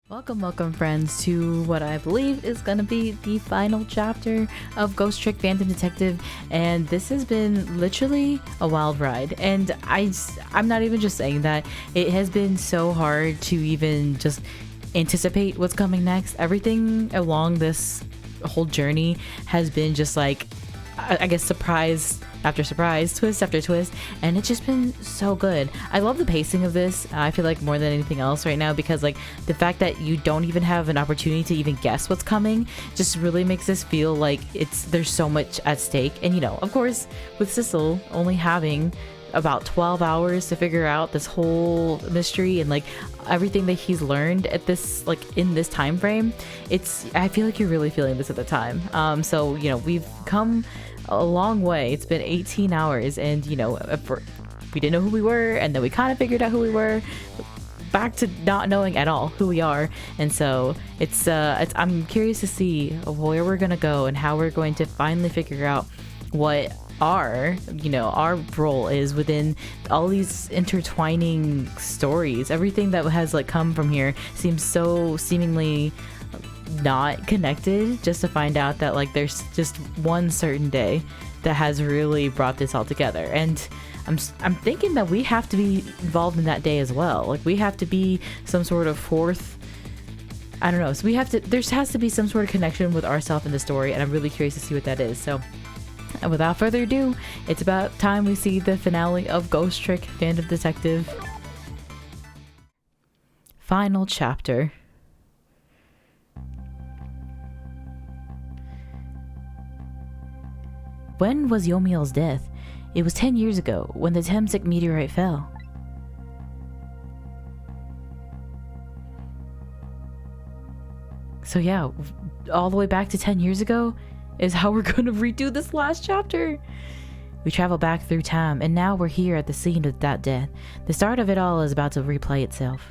Welcome friends to what I believe is gonna be the final chapter of Ghost Trick Phantom Detective, and this has been literally a wild ride. And I'm not even just saying that, it has been so hard to even just anticipate what's coming next. Everything along this whole journey has been just like, I guess, surprise after surprise, twist after twist, and it's just been so good. I love the pacing of this. I feel like more than anything else right now, because like the fact that you don't even have an opportunity to even guess what's coming just really makes this feel like there's so much at stake. And you know, of course, with Sissel only having about 12 hours to figure out this whole mystery and like everything that he's learned at this, like in this time frame, I feel like you're really feeling this at the time. So you know, we've come a long way. It's been 18 hours, and you know, we didn't know who we were, and then we kind of figured out who we were, back to not knowing at all who we are. And so it's I'm curious to see where we're gonna go and how we're going to finally figure out what our role is within all these intertwining stories. Everything that has like come from here seems so seemingly not connected, just to find out that like there's just one certain day that has really brought this all together. And I'm thinking that we have to be involved in that day as well. Like we have to be some sort of fourth, I don't know, so there has to be some sort of connection with ourselves in the story, and I'm really curious to see what that is. So and without further ado, it's about time we see the finale of Ghost Trick Phantom Detective. Final chapter. When was Yomiel's death? It was 10 years ago, when the Temsik meteorite fell. So yeah, all the way back to 10 years ago is how we're gonna redo this last chapter. We travel back through time, and now we're here at the scene of that death. The start of it all is about to replay itself.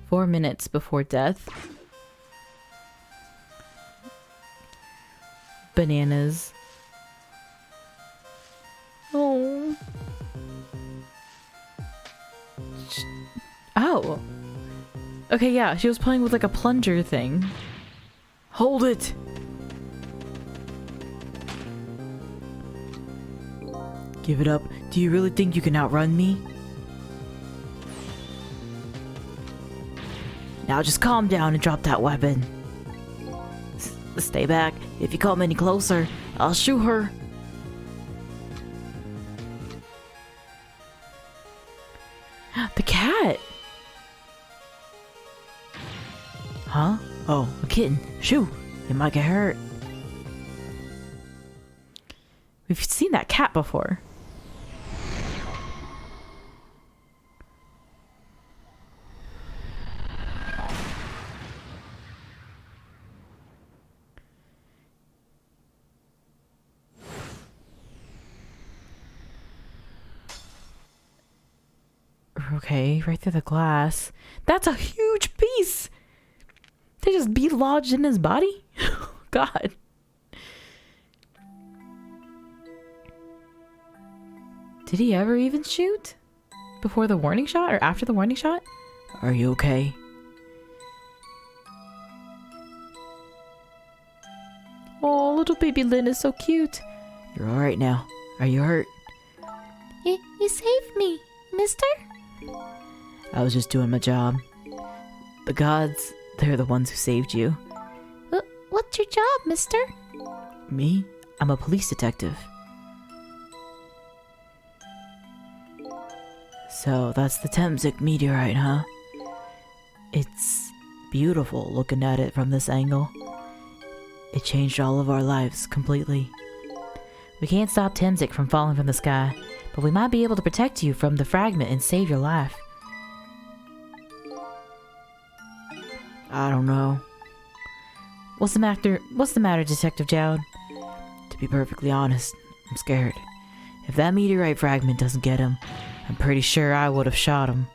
4 minutes before death. Bananas. Oh. Oh. Okay, yeah, she was playing with like a plunger thing. Hold it! Give it up. Do you really think you can outrun me? Now just calm down and drop that weapon. Stay back. If you come any closer, I'll shoot her. The cat! Huh? Oh, a kitten. Shoo! It might get hurt. We've seen that cat before. Okay, right through the glass. That's a huge piece! They just be lodged in his body? God. Did he ever even shoot? Before the warning shot or after the warning shot? Are you okay? Oh, little baby Lynn is so cute. You're alright now. Are you hurt? You saved me, mister? I was just doing my job. The gods, they're the ones who saved you. What's your job, mister? Me? I'm a police detective. So that's the Temsik meteorite, huh? It's beautiful looking at it from this angle. It changed all of our lives completely. We can't stop Temsik from falling from the sky, but we might be able to protect you from the fragment and save your life. I don't know. What's the matter, Detective Jowd? To be perfectly honest, I'm scared. If that meteorite fragment doesn't get him, I'm pretty sure I would have shot him.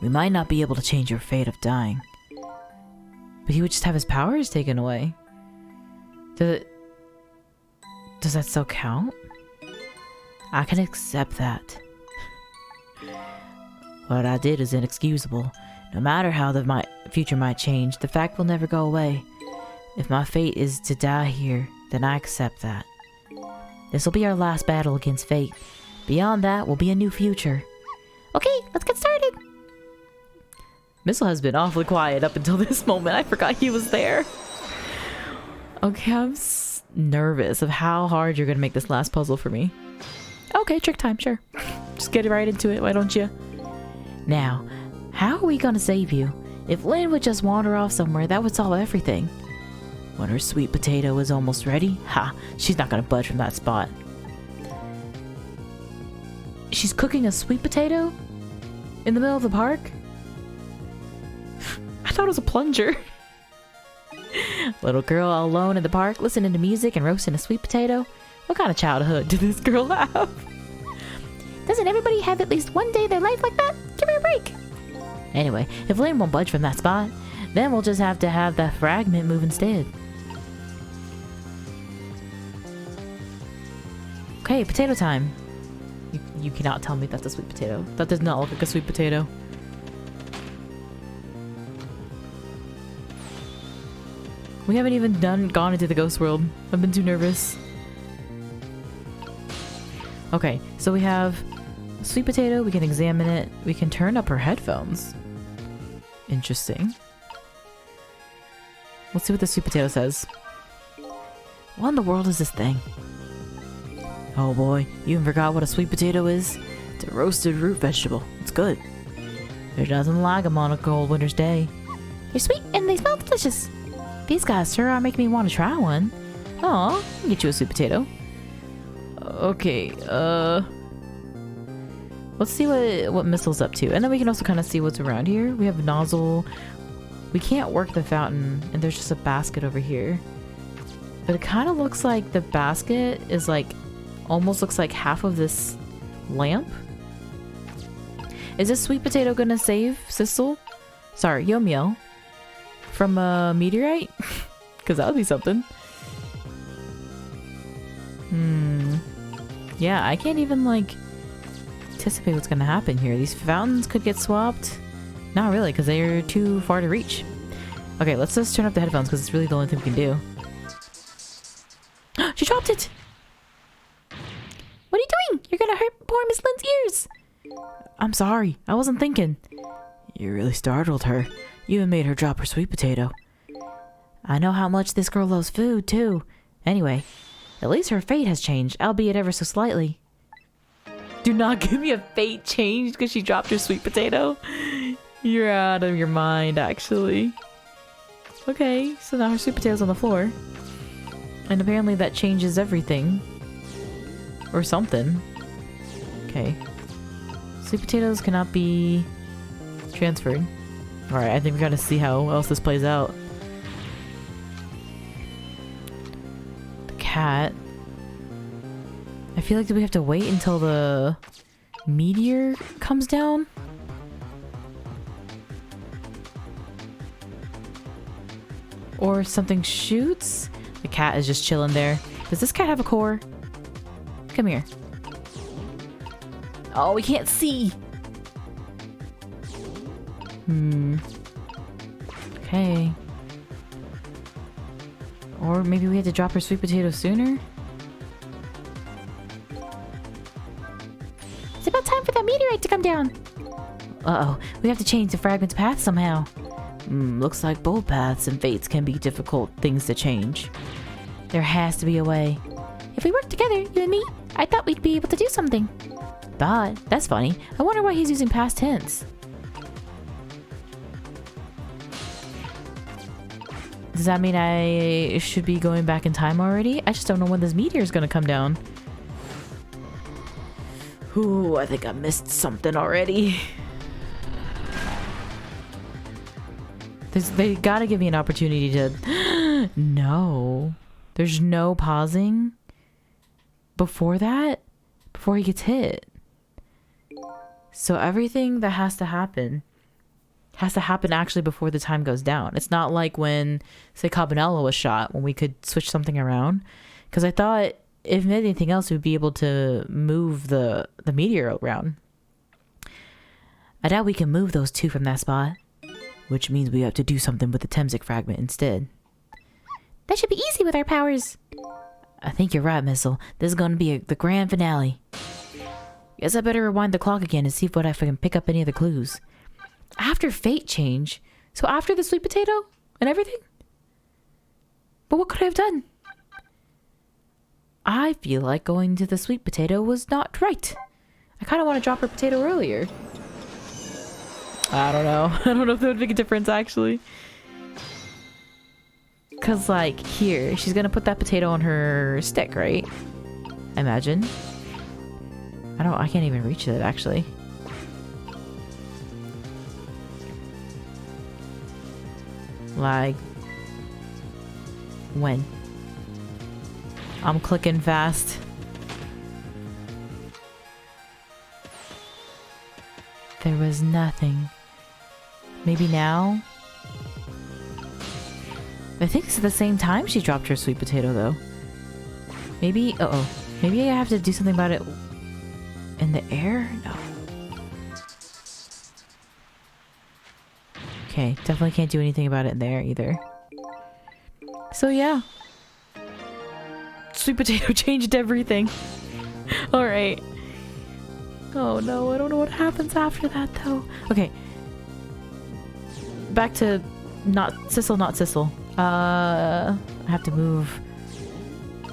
We might not be able to change your fate of dying, but he would just have his powers taken away. Does that still count? I can accept that. What I did is inexcusable. No matter how my future might change, the fact will never go away. If my fate is to die here, then I accept that. This will be our last battle against fate. Beyond that will be a new future. Okay, let's get started. Missile has been awfully quiet up until this moment. I forgot he was there. Okay, I'm nervous of how hard you're gonna make this last puzzle for me. Okay, trick time, sure. Just get right into it, why don't you? Now, how are we gonna save you? If Lynn would just wander off somewhere, that would solve everything. When her sweet potato is almost ready, she's not gonna budge from that spot. She's cooking a sweet potato? In the middle of the park? I thought it was a plunger. Little girl all alone in the park, listening to music and roasting a sweet potato? What kind of childhood did this girl have? Doesn't everybody have at least one day of their life like that? Give her a break. Anyway, if Lynn won't budge from that spot, then we'll just have to have that fragment move instead. Okay, potato time. You cannot tell me that's a sweet potato. That does not look like a sweet potato. We haven't even gone into the ghost world. I've been too nervous. Okay, so we have a sweet potato. We can examine it. We can turn up her headphones. Interesting. Let's see what the sweet potato says. What in the world is this thing? Oh boy, you even forgot what a sweet potato is? It's a roasted root vegetable. It's good. There's nothing like them on a cold winter's day. They're sweet and they smell delicious. These guys sure are making me want to try one. Aw, I can get you a sweet potato. Okay, let's see what Missile's up to. And then we can also kind of see what's around here. We have nozzle. We can't work the fountain, and there's just a basket over here. But it kind of looks like the basket is like, almost looks like half of this lamp. Is this sweet potato gonna save Sissel? Sorry, Yomiel. From a meteorite? Because that would be something. Yeah, I can't even like anticipate what's gonna happen here. These fountains could get swapped. Not really, because they're too far to reach. Okay, let's just turn up the headphones because it's really the only thing we can do. She dropped it! What are you doing? You're gonna hurt poor Miss Lynn's ears! I'm sorry, I wasn't thinking. You really startled her. You even made her drop her sweet potato. I know how much this girl loves food, too. Anyway, at least her fate has changed, albeit ever so slightly. Do not give me a fate change because she dropped her sweet potato. You're out of your mind, actually. Okay, so now her sweet potato's on the floor. And apparently that changes everything. Or something. Okay. Sweet potatoes cannot be transferred. Alright, I think we gotta see how else this plays out. The cat. I feel like do we have to wait until the meteor comes down? Or something shoots? The cat is just chilling there. Does this cat have a core? Come here. Oh, we can't see! Okay. Or maybe we had to drop her sweet potato sooner? It's about time for that meteorite to come down! Uh-oh, we have to change the fragment's path somehow. Looks like both paths and fates can be difficult things to change. There has to be a way. If we work together, you and me, I thought we'd be able to do something. But, that's funny. I wonder why he's using past tense. Does that mean I should be going back in time already? I just don't know when this meteor is gonna come down. Ooh, I think I missed something already. They gotta give me an opportunity to... No. There's no pausing before that? Before he gets hit. So everything that has to happen actually before the time goes down. It's not like when, say, Cabanella was shot, when we could switch something around. Because I thought, if anything else, we'd be able to move the meteor around. I doubt we can move those two from that spot. Which means we have to do something with the Temsic fragment instead. That should be easy with our powers. I think you're right, Missile. This is gonna be the grand finale. Guess I better rewind the clock again and see if I can pick up any of the clues. After fate change? So after the sweet potato and everything? But what could I have done? I feel like going to the sweet potato was not right. I kind of want to drop her potato earlier. I don't know. I don't know if that would make a difference, actually. Because, like, here, she's going to put that potato on her stick, right? I imagine. I can't even reach it, actually. Like, when? I'm clicking fast. There was nothing. Maybe now? I think it's at the same time she dropped her sweet potato, though. Maybe... Uh-oh. Maybe I have to do something about it in the air? No. Okay, definitely can't do anything about it in the air either. So yeah. Sweet potato changed everything. Alright. Oh no, I don't know what happens after that though. Okay. Back to not Sissel. I have to move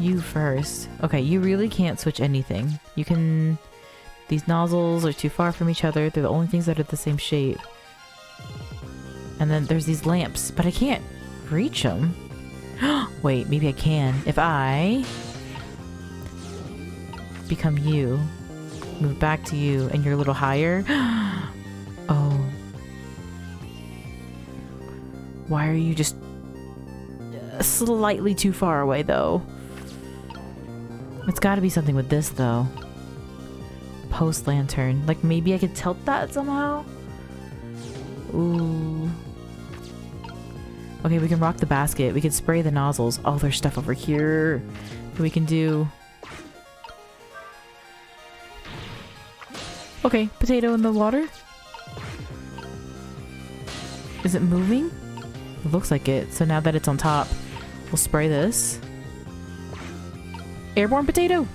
you first. Okay, you really can't switch anything. You can... These nozzles are too far from each other. They're the only things that are the same shape. And then there's these lamps, but I can't reach them. Wait, maybe I can. If I become you, move back to you, and you're a little higher. Oh. Why are you just slightly too far away, though? It's gotta be something with this, though. Post lantern. Like, maybe I could tilt that somehow? Ooh. Okay, we can rock the basket. We can spray the nozzles. Oh, there's stuff over here that we can do. Okay, potato in the water. Is it moving? It looks like it. So now that it's on top, we'll spray this. Airborne potato?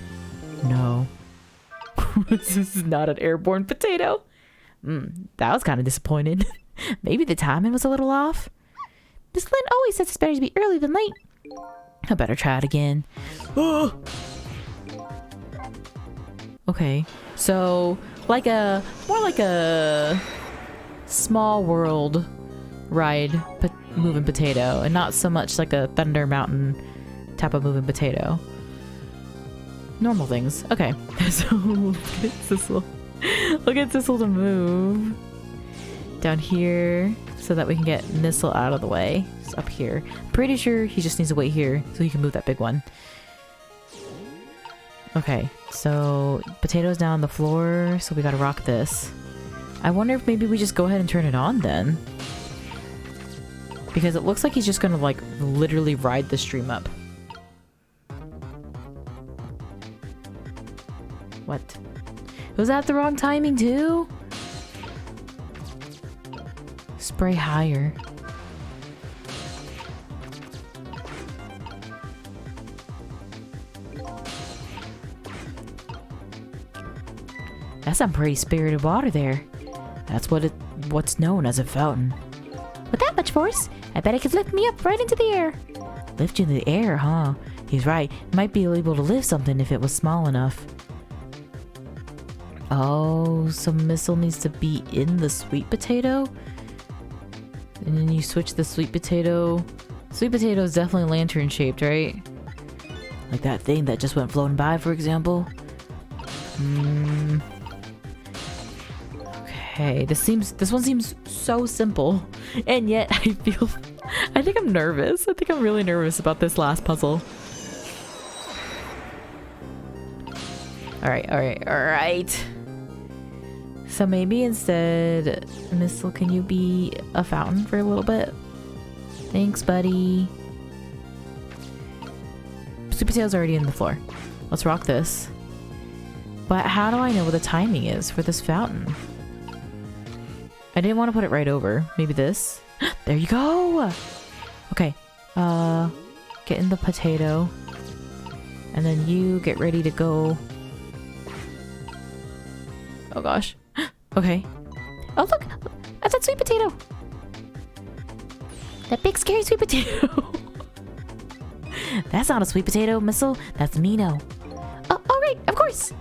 No. This is not an airborne potato. That was kind of disappointing. Maybe the timing was a little off. Miss Lynn always says it's better to be early than late. I better try it again. Okay, so more like a small world ride moving potato, and not so much like a Thunder Mountain type of moving potato. Normal things. Okay, so look at Sissel. Look at Sissel to move down here so that we can get Missile out of the way. It's up here. Pretty sure he just needs to wait here so he can move that big one. Okay, so potato's down on the floor, so we gotta rock this. I wonder if maybe we just go ahead and turn it on then. Because it looks like he's just gonna like literally ride the stream up. What? Was that the wrong timing too? Spray higher. That's some pretty spirited water there. That's what's known as a fountain. With that much force, I bet it could lift me up right into the air. Lift you in the air, huh? He's right. Might be able to lift something if it was small enough. Oh, so Missile needs to be in the sweet potato? And then you switch the sweet potato. Sweet potato is definitely lantern shaped, right? Like that thing that just went floating by, for example. Okay, this one seems so simple, and yet I think I'm nervous. I think I'm really nervous about this last puzzle. Alright. So maybe instead, Missile, can you be a fountain for a little bit? Thanks, buddy. Sweet potato's already in the floor. Let's rock this. But how do I know what the timing is for this fountain? I didn't want to put it right over. Maybe this. There you go! Okay. Get in the potato. And then you get ready to go. Oh gosh. Okay. Oh look! That's that sweet potato! That big scary sweet potato! That's not a sweet potato, Missile. That's Mino. Oh, alright, of course!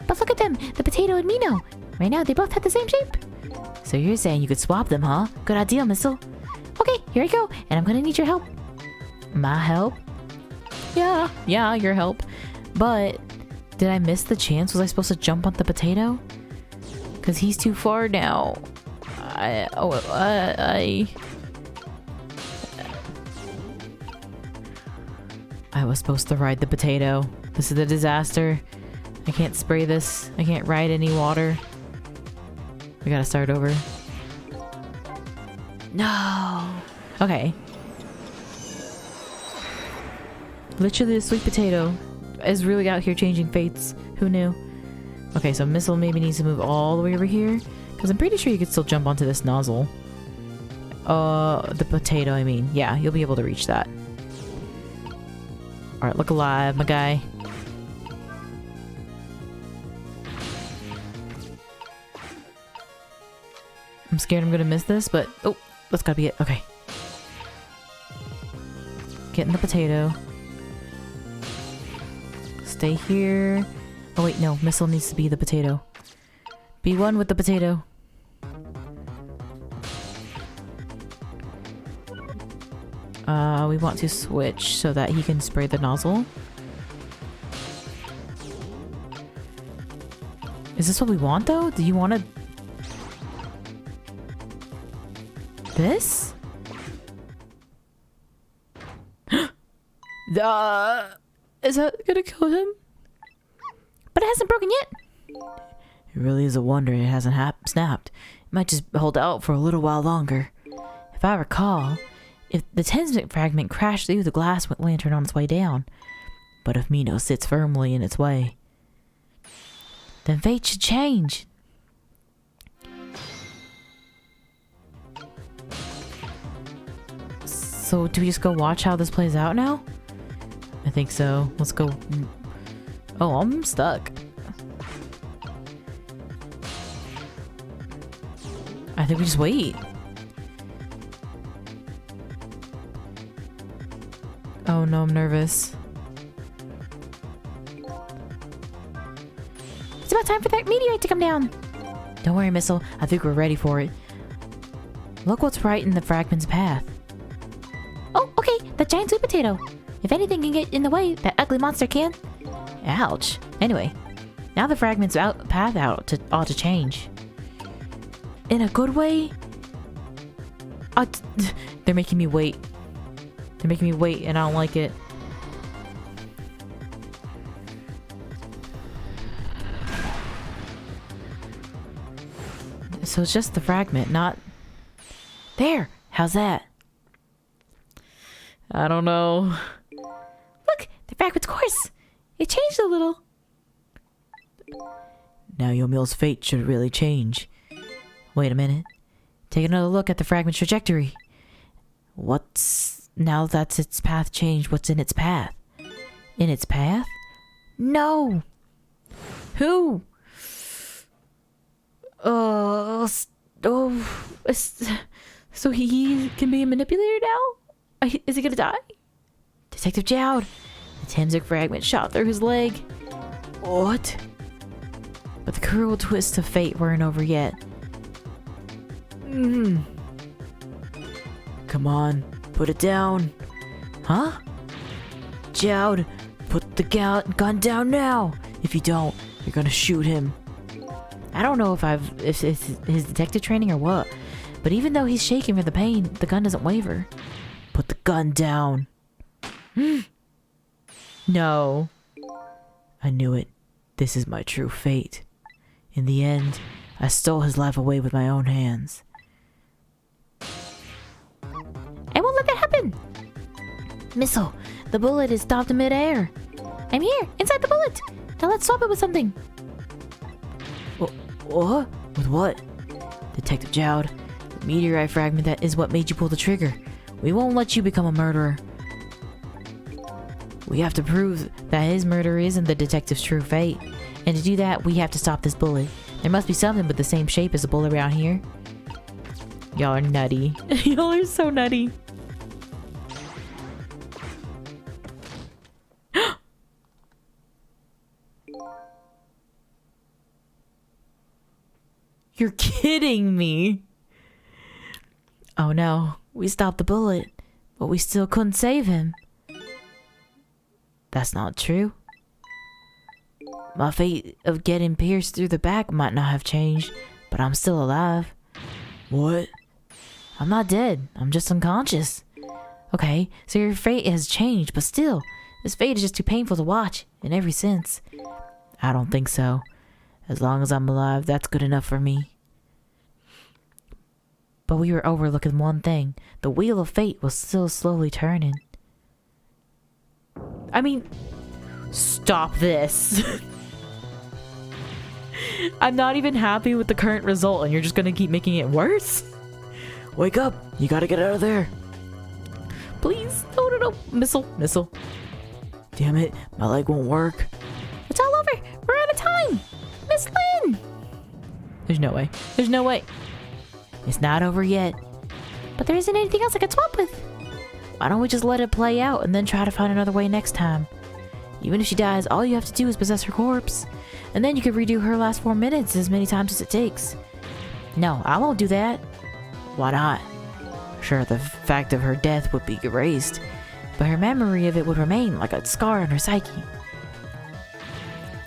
But look at them! The potato and Mino! Right now, they both have the same shape. So you're saying you could swap them, huh? Good idea, Missile. Okay, here I go, and I'm gonna need your help. My help? Yeah, your help. But, did I miss the chance? Was I supposed to jump on the potato? Because he's too far now. I was supposed to ride the potato. This is a disaster. I can't spray this. I can't ride any water. We gotta start over. No! Okay. Literally the sweet potato is really out here changing fates. Who knew? Okay, so Missile maybe needs to move all the way over here. Because I'm pretty sure you could still jump onto this nozzle. The potato, I mean. Yeah, you'll be able to reach that. Alright, look alive, my guy. I'm scared I'm gonna miss this, but... Oh, that's gotta be it. Okay. Get in the potato. Stay here. Oh wait, no. Missile needs to be the potato. Be one with the potato. We want to switch so that he can spray the nozzle. Is this what we want though? Do you want to... This? Is that gonna kill him? But it hasn't broken yet. It really is a wonder it hasn't snapped. It might just hold out for a little while longer. If I recall, if the tensement fragment crashed through the glass lantern on its way down, but if Mino sits firmly in its way, then fate should change. So do we just go watch how this plays out now? I think so. Let's go. Oh, I'm stuck. I think we just wait. Oh no, I'm nervous. It's about time for that meteorite to come down. Don't worry, Missile. I think we're ready for it. Look what's right in the fragment's path. Oh, okay. The giant sweet potato. If anything can get in the way, that ugly monster can. Ouch. Anyway, now the fragment's path ought to change. In a good way? They're making me wait. They're making me wait and I don't like it. So it's just the fragment, not... There! How's that? I don't know. Look! The fragment's course! It changed a little. Now Yomiel's fate should really change. Wait a minute. Take another look at the fragment's trajectory. Now that's its path changed, what's in its path? In its path? No! Who? So he can be a manipulator now? Is he gonna die? Detective Jowd! The Temsik fragment shot through his leg. What? But the cruel twists of fate weren't over yet. Come on, put it down. Huh? Jowd, put the gun down now. If you don't, you're gonna shoot him. I don't know if it's his detective training or what, but even though he's shaking from the pain, the gun doesn't waver. Put the gun down. No. I knew it. This is my true fate. In the end, I stole his life away with my own hands. I won't let that happen! Missile, the bullet is stopped in midair. I'm here, inside the bullet. Now let's swap it with something. What? With what? Detective Jowd, the meteorite fragment that is what made you pull the trigger. We won't let you become a murderer. We have to prove that his murder isn't the detective's true fate. And to do that, we have to stop this bullet. There must be something with the same shape as the bullet around here. Y'all are nutty. Y'all are so nutty. You're kidding me. Oh no, we stopped the bullet, but we still couldn't save him. That's not true. My fate of getting pierced through the back might not have changed, but I'm still alive. What? I'm not dead, I'm just unconscious. Okay, so your fate has changed, but still, this fate is just too painful to watch, in every sense. I don't think so. As long as I'm alive, that's good enough for me. But we were overlooking one thing. The wheel of fate was still slowly turning. I mean, stop this. I'm not even happy with the current result and you're just gonna keep making it worse? Wake up! You gotta get out of there! Please! No. Missile. Damn it, my leg won't work. It's all over! We're out of time! Miss Lynn! There's no way. It's not over yet. But there isn't anything else I could swap with. Why don't we just let it play out and then try to find another way next time? Even if she dies, all you have to do is possess her corpse. And then you can redo her last 4 minutes as many times as it takes. No, I won't do that. Why not? Sure, the fact of her death would be erased, but her memory of it would remain like a scar on her psyche.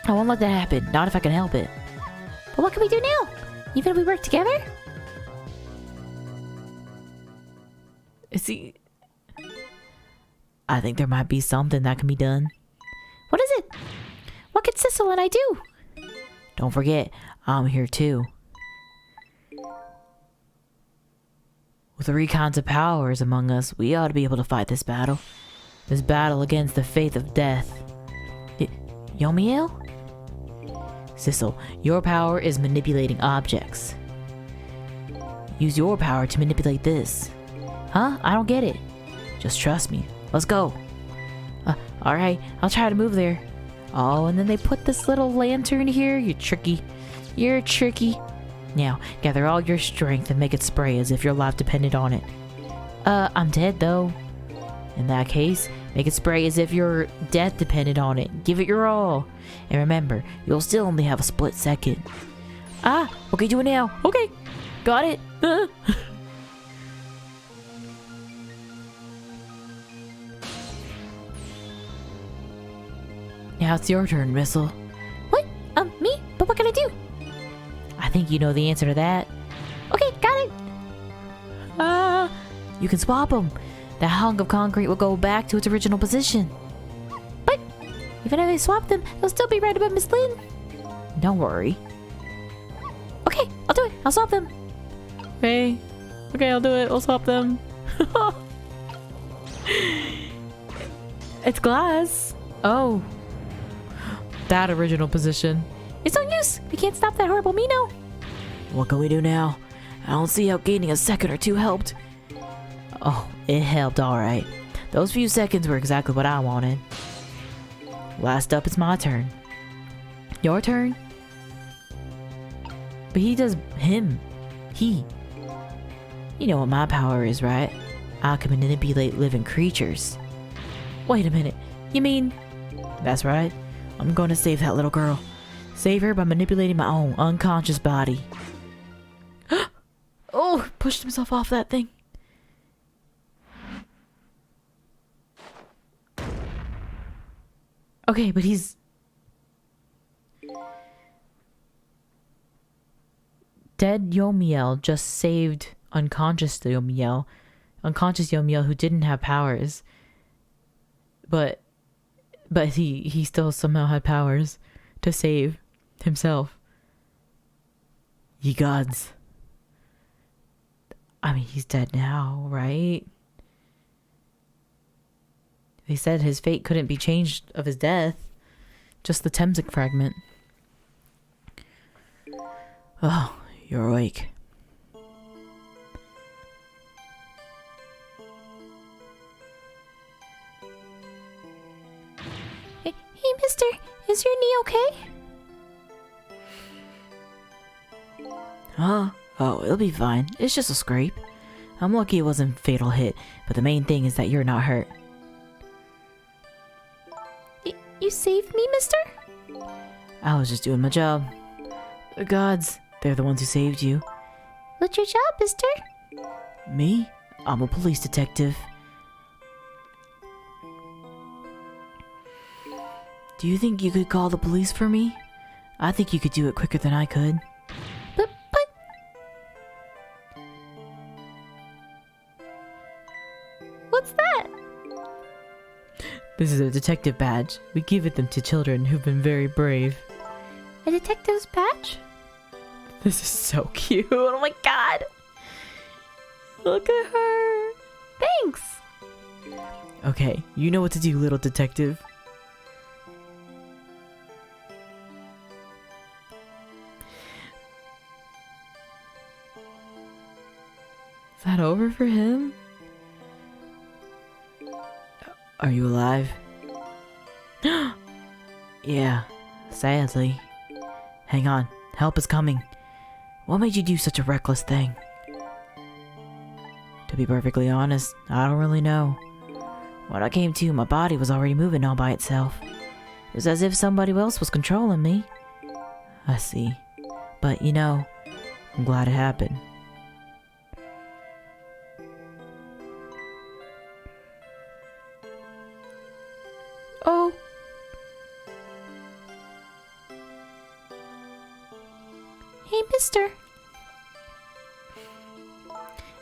I won't let that happen, not if I can help it. But what can we do now? Even if we work together? See, I think there might be something that can be done. What is it? What can Sissel and I do? Don't forget, I'm here too. With 3 kinds of powers among us, we ought to be able to fight this battle. This battle against the fate of death. Yomiel? Sissel, your power is manipulating objects. Use your power to manipulate this. Huh? I don't get it. Just trust me. Let's go. Alright, I'll try to move there. Oh, and then they put this little lantern here. You're tricky. Now, gather all your strength and make it spray as if your life depended on it. I'm dead though. In that case, make it spray as if your death depended on it. Give it your all. And remember, you'll still only have a split second. Okay, do it now. Okay, got it. Now it's your turn, Missile. What? Me? But what can I do? I think you know the answer to that. Okay, got it. You can swap them. That hunk of concrete will go back to its original position. But even if I swap them, they'll still be right above Miss Lynn. Don't worry. Okay, I'll do it. I'll swap them. Okay, I'll do it. I'll swap them. It's glass. Oh. That original position. It's no use. We can't stop that horrible Mino. What can we do now? I don't see how gaining a second or two helped. Oh, it helped alright. Those few seconds were exactly what I wanted. Last up, it's my turn. Your turn? But he does him. He. You know what my power is, right? I can manipulate living creatures. Wait a minute. You mean... That's right. I'm going to save that little girl. Save her by manipulating my own unconscious body. Oh, pushed himself off that thing. Okay, but he's... Dead Yomiel just saved unconscious Yomiel. Unconscious Yomiel who didn't have powers. But he still somehow had powers to save himself. Ye gods. I mean, he's dead now, right? They said his fate couldn't be changed of his death. Just the Temzik fragment. Oh, You're awake. Hey, mister, is your knee okay? Huh? Oh, it'll be fine. It's just a scrape. I'm lucky it wasn't a fatal hit, but the main thing is that you're not hurt. You saved me, mister? I was just doing my job. The gods, they're the ones who saved you. What's your job, mister? Me? I'm a police detective. Do you think you could call the police for me? I think you could do it quicker than I could. But... What's that? This is a detective badge. We give it them to children who've been very brave. A detective's badge? This is so cute. Oh my god. Look at her. Thanks. Okay, you know what to do, little detective. Is that over for him? Are you alive? Yeah, sadly. Hang on, help is coming. What made you do such a reckless thing? To be perfectly honest, I don't really know. When I came to, my body was already moving all by itself. It was as if somebody else was controlling me. I see. But you know, I'm glad it happened. Oh. Hey, mister.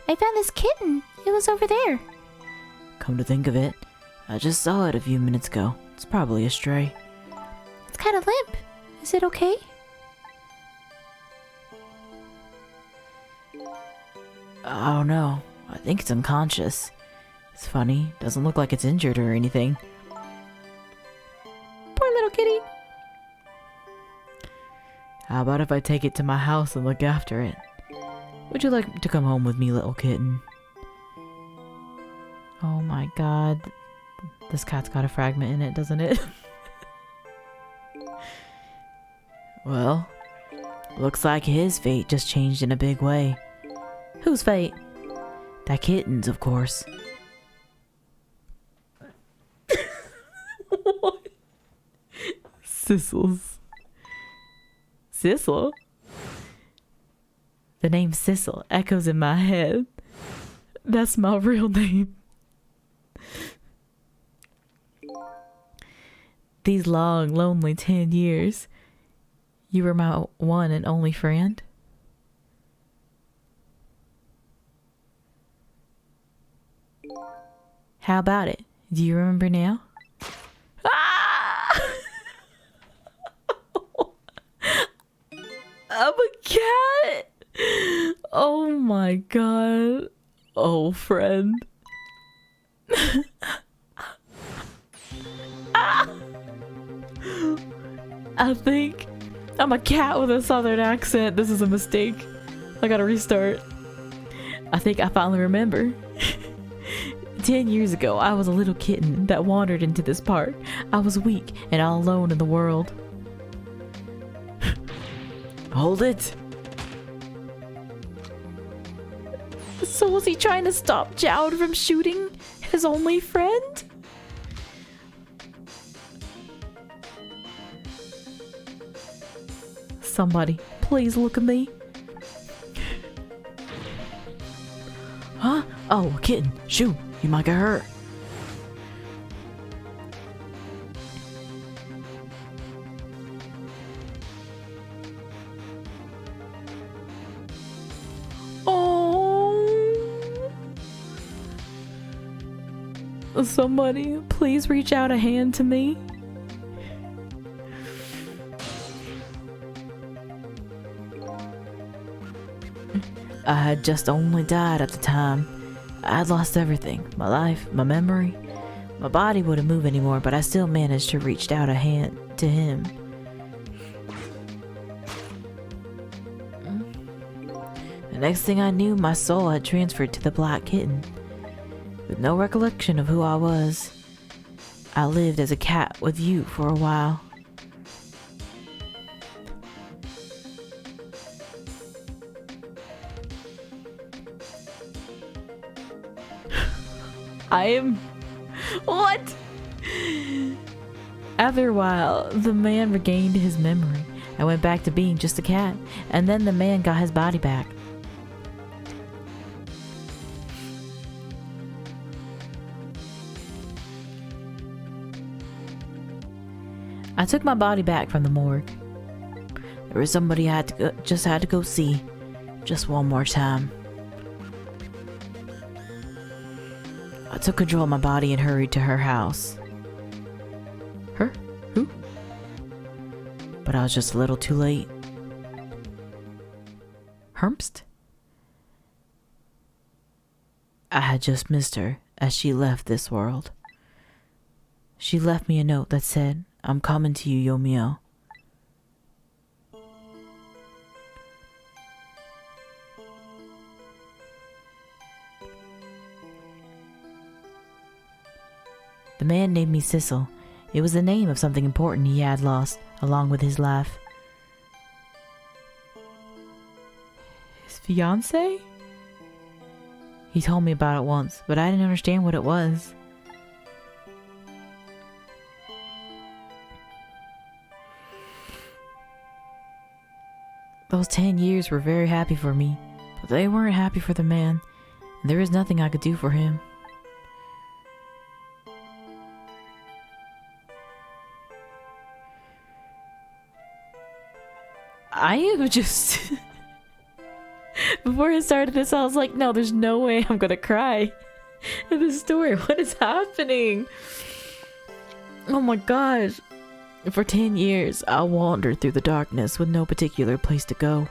I found this kitten. It was over there. Come to think of it, I just saw it a few minutes ago. It's probably a stray. It's kind of limp. Is it okay? I don't know. I think it's unconscious. It's funny, doesn't look like it's injured or anything. Poor little kitty. How about if I take it to my house and look after it? Would you like to come home with me, little kitten? Oh my god. This cat's got a fragment in it, doesn't it? Well, looks like his fate just changed in a big way. Whose fate? That kitten's, of course. What? Sissel's. Sissel? The name Sissel echoes in my head. That's my real name. These long, lonely 10 years, you were my one and only friend. How about it? Do you remember now? Ah! I'm a cat! Oh my god. Oh, friend. Ah! I think I'm a cat with a southern accent. This is a mistake. I gotta restart. I think I finally remember. 10 years ago, I was a little kitten that wandered into this park. I was weak and all alone in the world. Hold it! So was he trying to stop Jowd from shooting his only friend? Somebody, please look at me. Huh? Oh, a kitten. Shoot, you might get hurt. Somebody, please reach out a hand to me. I had just only died at the time. I had lost everything. My life, my memory. My body wouldn't move anymore, but I still managed to reach out a hand to him. next thing I knew, my soul had transferred to the black kitten. With no recollection of who I was, I lived as a cat with you for a while. What? After a while, the man regained his memory and went back to being just a cat, and then the man got his body back. I took my body back from the morgue. There was somebody I just had to go see, just one more time. I took control of my body and hurried to her house. Her? Who? But I was just a little too late. Hermst? I had just missed her as she left this world. She left me a note that said, "I'm coming to you, Yomiel." The man named me Sissel. It was the name of something important he had lost, along with his life. His fiancée? He told me about it once, but I didn't understand what it was. Those 10 years were very happy for me, but they weren't happy for the man, and there was nothing I could do for him. I am just... Before I started this, I was like, no, there's no way I'm gonna cry at this story. What is happening? Oh my gosh. For 10 years, I wandered through the darkness with no particular place to go.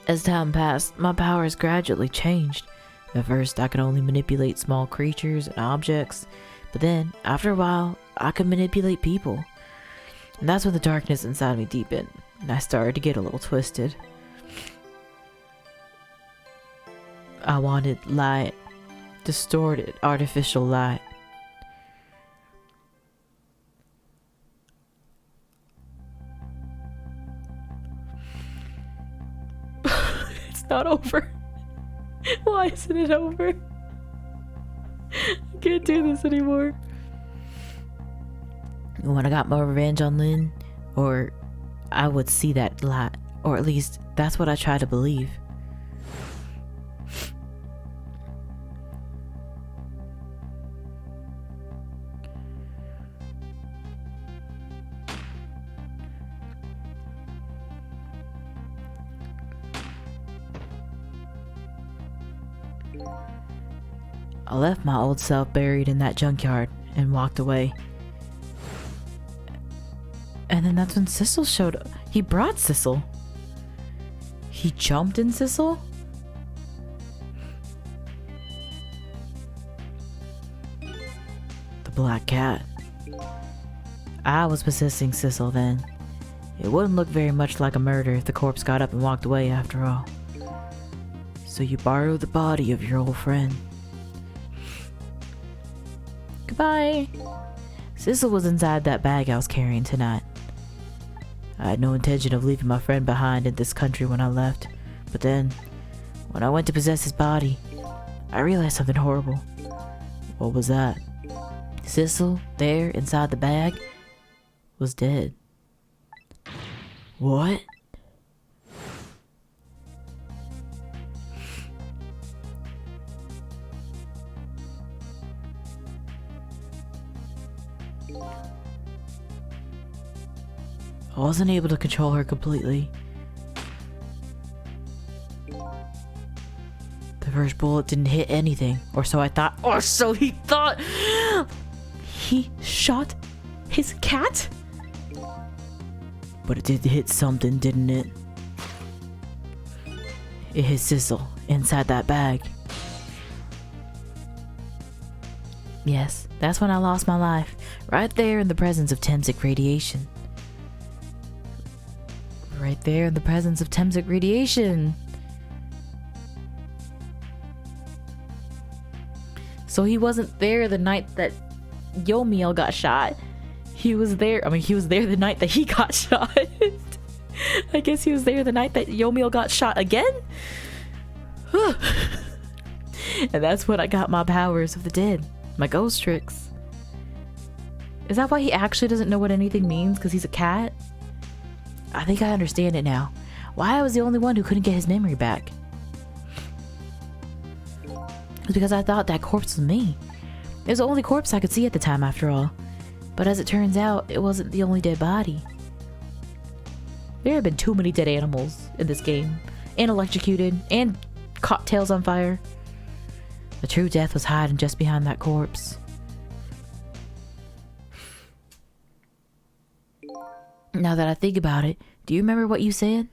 As time passed, my powers gradually changed. At first, I could only manipulate small creatures and objects, but then, after a while, I could manipulate people. And that's when the darkness inside me deepened, and I started to get a little twisted. I wanted light, distorted, artificial light. It's not over. Why isn't it over? I can't do this anymore. When I got my revenge on Lynn, or I would see that light, or at least that's what I try to believe. I left my old self buried in that junkyard and walked away. And then that's when Sissel showed up. He brought Sissel. He jumped in Sissel? The black cat. I was possessing Sissel then. It wouldn't look very much like a murder if the corpse got up and walked away after all. So you borrowed the body of your old friend. Goodbye. Sissel was inside that bag I was carrying tonight. I had no intention of leaving my friend behind in this country when I left, but then, when I went to possess his body, I realized something horrible. What was that? Sissel, there inside the bag, was dead. What? I wasn't able to control her completely. The first bullet didn't hit anything, or so I thought. Or so he thought! He shot his cat? But it did hit something, didn't it? It hit Sissel inside that bag. Yes, that's when I lost my life. Right there in the presence of Tensic radiation. right there in the presence of Temsic radiation. So he wasn't there the night that Yomiel got shot. He was there the night that he got shot. I guess he was there the night that Yomiel got shot again? And that's when I got my powers of the dead. My ghost tricks. Is that why he actually doesn't know what anything means? Because he's a cat? I think I understand it now. Why I was the only one who couldn't get his memory back. It was because I thought that corpse was me. It was the only corpse I could see at the time, after all. But as it turns out, it wasn't the only dead body. There have been too many dead animals in this game. And electrocuted. And caught tails on fire. The true death was hiding just behind that corpse. Now that I think about it, do you remember what you said?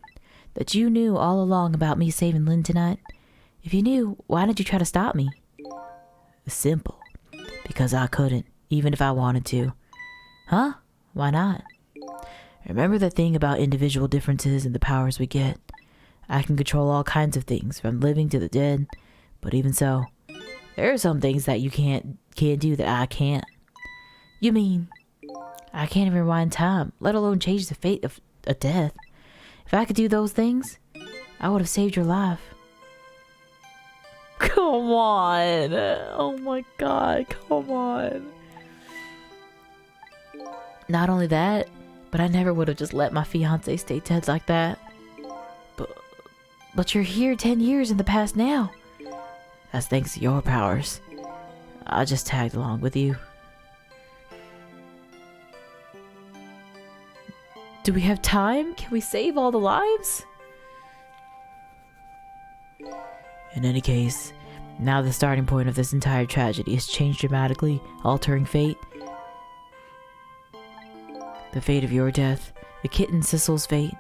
That you knew all along about me saving Lynn tonight? If you knew, why didn't you try to stop me? Simple. Because I couldn't, even if I wanted to. Huh? Why not? Remember the thing about individual differences and the powers we get? I can control all kinds of things, from living to the dead. But even so, there are some things that you can't do that I can't. You mean, I can't even rewind time, let alone change the fate of a death. If I could do those things, I would have saved your life. Come on. Oh my god, come on. Not only that, but I never would have just let my fiancé stay dead like that. But you're here 10 years in the past now. That's thanks to your powers. I just tagged along with you. Do we have time? Can we save all the lives? In any case, now the starting point of this entire tragedy has changed dramatically, altering fate. The fate of your death, the kitten Sissel's fate.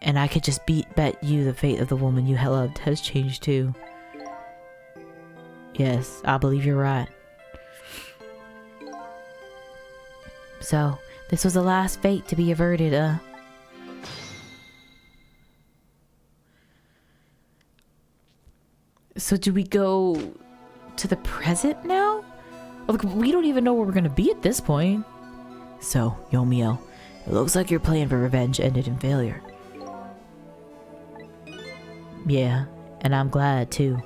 And I could just bet you the fate of the woman you loved has changed too. Yes, I believe you're right. So, this was the last fate to be averted, So do we go to the present now? Look, we don't even know where we're gonna be at this point. So, Yomiel, it looks like your plan for revenge ended in failure. Yeah, and I'm glad too.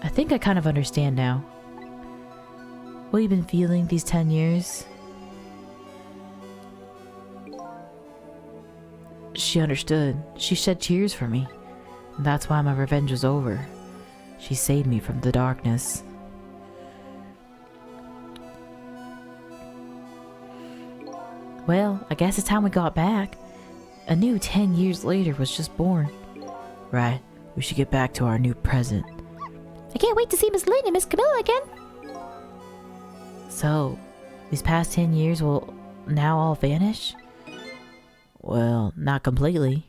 I think I kind of understand now. What you've been feeling these 10 years. She understood. She shed tears for me. And that's why my revenge was over. She saved me from the darkness. Well, I guess it's time we got back. A new 10 years later was just born. Right, we should get back to our new present. I can't wait to see Miss Lynn and Miss Camilla again. So, these past 10 years will now all vanish? Well, not completely.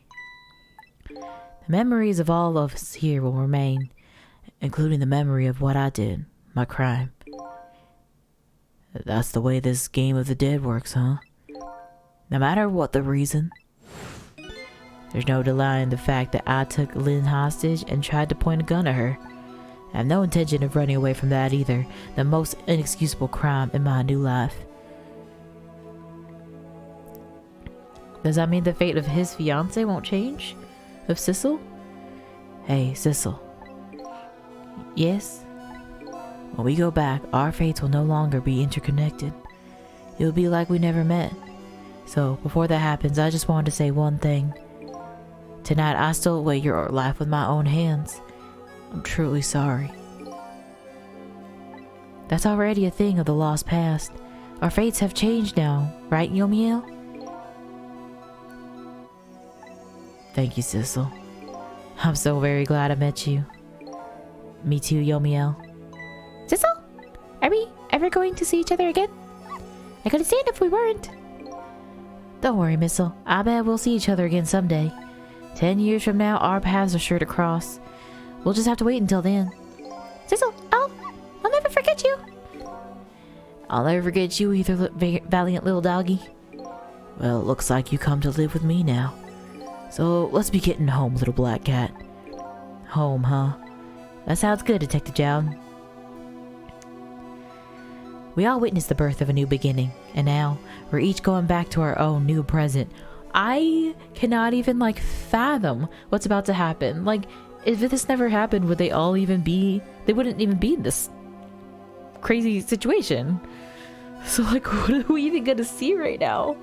The memories of all of us here will remain, including the memory of what I did, my crime. That's the way this game of the dead works, huh? No matter what the reason. There's no denying the fact that I took Lynn hostage and tried to point a gun at her. I have no intention of running away from that either, the most inexcusable crime in my new life. Does that mean the fate of his fiancée won't change? Of Sissel? Hey, Sissel. Yes? When we go back, our fates will no longer be interconnected. It will be like we never met. So, before that happens, I just wanted to say one thing. Tonight, I stole away your life with my own hands. I'm truly sorry. That's already a thing of the lost past. Our fates have changed now, right, Yomiel? Thank you, Sissel. I'm so very glad I met you. Me too, Yomiel. Sissel? Are we ever going to see each other again? I couldn't stand if we weren't. Don't worry, Missile. I bet we'll see each other again someday. 10 years from now, our paths are sure to cross. We'll just have to wait until then. Sissel, I'll never forget forget you? I'll never forget you either, valiant little doggy. Well, it looks like you come to live with me now. So let's be getting home, little black cat. Home, huh? That sounds good, Detective Jowd. We all witnessed the birth of a new beginning, and now we're each going back to our own new present. I cannot even, like, fathom what's about to happen. Like, if this never happened, would they all even be... They wouldn't even be in this crazy situation. So, like, what are we even gonna see right now?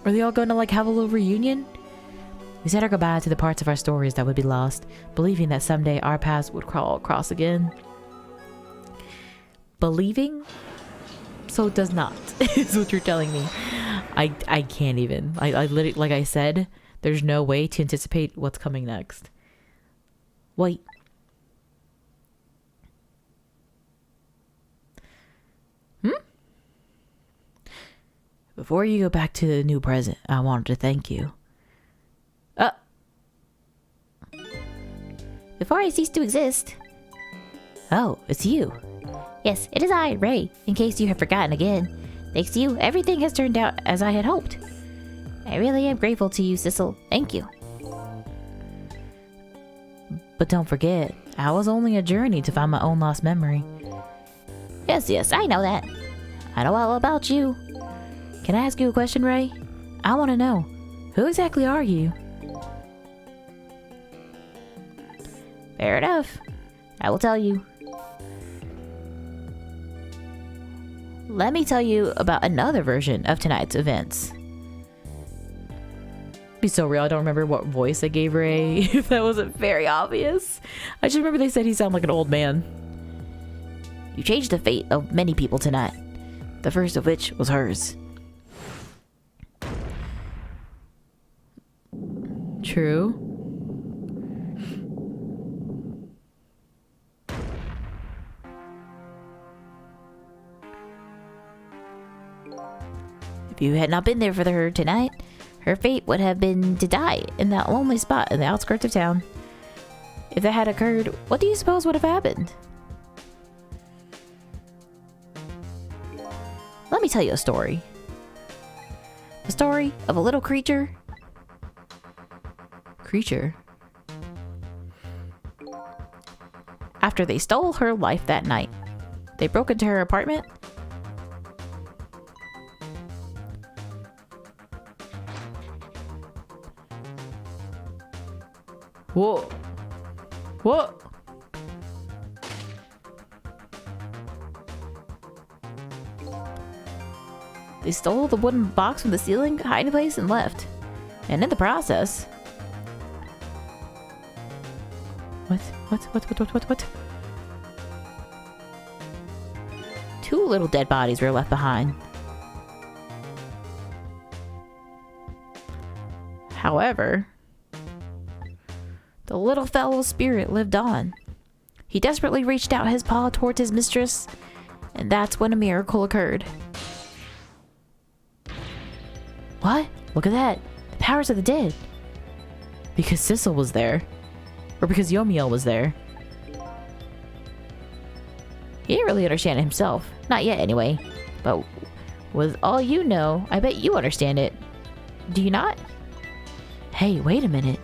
Are they all gonna, like, have a little reunion? We said our goodbye to the parts of our stories that would be lost, believing that someday our paths would cross again. Believing? So it does not, is what you're telling me. I can't even. I literally, like I said, there's no way to anticipate what's coming next. Wait. Before you go back to the new present, I wanted to thank you. Before I cease to exist. Oh, it's you. Yes, it is I, Ray, in case you have forgotten again. Thanks to you, everything has turned out as I had hoped. I really am grateful to you, Sissel. Thank you. But don't forget, I was only a journey to find my own lost memory. Yes, I know that. I know all about you. Can I ask you a question, Ray? I want to know, who exactly are you? Fair enough. I will tell you. Let me tell you about another version of tonight's events. Be so real, I don't remember what voice I gave Ray, if that wasn't very obvious. I just remember they said he sounded like an old man. You changed the fate of many people tonight. The first of which was hers. True. If you had not been there for her tonight, her fate would have been to die in that lonely spot in the outskirts of town. If that had occurred, what do you suppose would have happened? Let me tell you a story. The story of a little creature. After they stole her life that night, they broke into her apartment. Whoa. What? They stole the wooden box from the ceiling, hiding place, and left. And in the process... What? Two little dead bodies were left behind. However, the little fellow's spirit lived on. He desperately reached out his paw towards his mistress, and that's when a miracle occurred. What? Look at that. The powers of the dead. Because Sissel was there. Or because Yomiel was there. He didn't really understand it himself. Not yet, anyway. But with all you know, I bet you understand it. Do you not? Hey, wait a minute.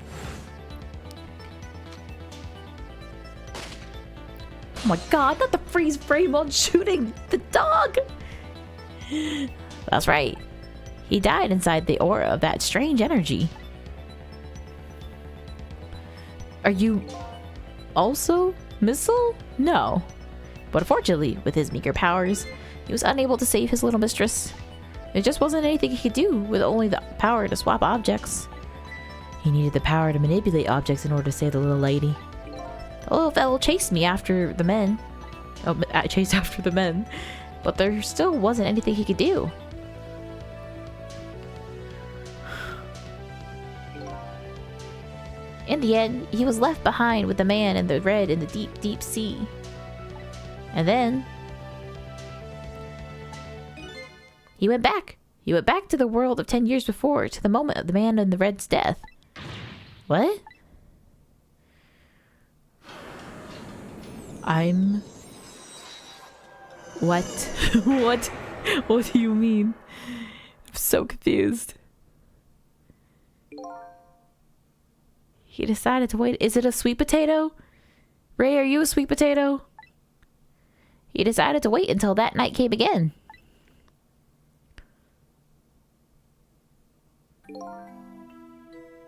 Oh my god, not the freeze frame on shooting the dog! That's right. He died inside the aura of that strange energy. Are you also Missile? No. But fortunately, with his meager powers, he was unable to save his little mistress. There just wasn't anything he could do with only the power to swap objects. He needed the power to manipulate objects in order to save the little lady. The little fellow chased me after the men. Oh, I chased after the men. But there still wasn't anything he could do. In the end, he was left behind with the man and the red in the deep, deep sea. And then... he went back. He went back to the world of 10 years before, to the moment of the man in the red's death. What? I'm What? What? What do you mean? I'm so confused. He decided to wait. Is it a sweet potato? Ray, are you a sweet potato? He decided to wait until that night came again.